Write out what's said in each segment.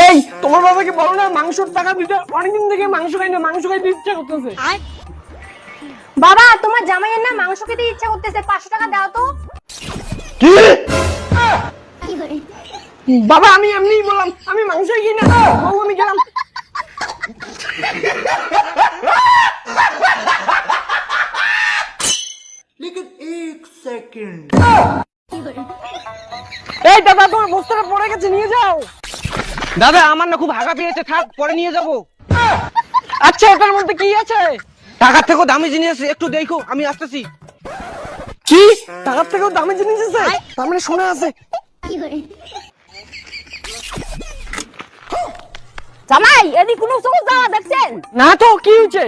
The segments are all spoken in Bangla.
এই তোমার বাবাকে বলো না মাংসর টাকা দিতে, অনেকদিন থেকে মাংস খাই না, মাংস খাইতে ইচ্ছা করতেছে। বাবা তোমার জামাইয়ের না মাংস খেতে ইচ্ছা করতেছে, 500 টাকা দাও তো। কি বাবা, আমি এমনিই বললাম, আমি মাংসই খাই না, বউ আমি গেলাম। लेकिन एक सेकंड এই দাদা, তোমার বস্তাটা পড়ে গেছে, নিয়ে যাও। দাদা আমার না খুব হাগা পেয়েছে, থাক পরে নিয়ে যাব। আচ্ছা এটার মধ্যে কি আছে? টাকার থেকেও দামি জিনিস আছে, একটু দেখো, আমি আসতেছি। কি টাকার থেকেও দামি জিনিস আছে? তার মানে সোনা আছে। জামাই এদিকে কোন চোর যাওয়া দেখছেন? না তো, কি হয়েছে?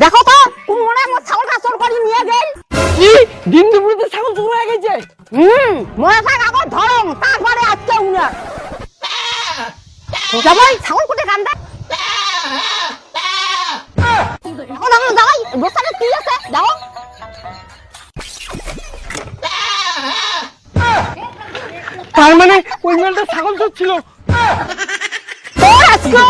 দেখো তো কোন মনে হয় ছাগলটা চোর করে নিয়ে গেল। কি দিন দুপুরে ছাগল চুরি হয়ে গেছে? মনে থাক আগর ধরুন, তারপরে আজকে উনার জামাই ছাগল কোটে কান্দা। দেখো দেখো জামাই বস্তাটা কি আছে দেখো। তার মানে ওই মেয়েটা ছাগল চোর ছিল। তোর আজকে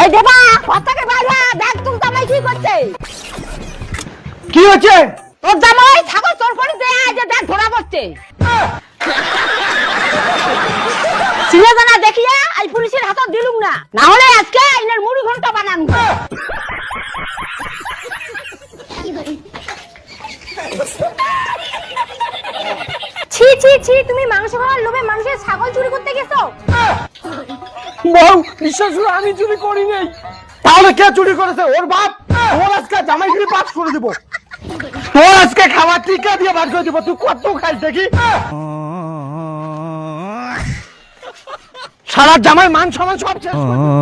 এই দেবা কতকে বাইরে দেখ তুমি জামাই কি করছে। কি হচ্ছে? তোর জামাই ছাগল চোর করে দেয়, যে দেখ ধরা পড়ছে। চিনে জানা দেখিয়া এই পুলিশের হাতে দিলুম না, না হলে আজকে আইনের মুড়ি ঘন্টা বানান। ছি ছি ছি, তুমি মাংস খাওয়ার লোভে মানুষের ছাগল চুরি করতে গেছো? বউ বিশ্বাস করো, আমি চুরি করি নাই। তাহলে কে চুরি করেছে? ওর বাপ। ওর আজকে জামাইগিরি পাস করে দিব, তোর আজকে খাবার টিকা দিয়ে বার করে দিব। তুই কত খাই দেখি। সারা জামাই মান সম্মান সব শেষ করে দিবো।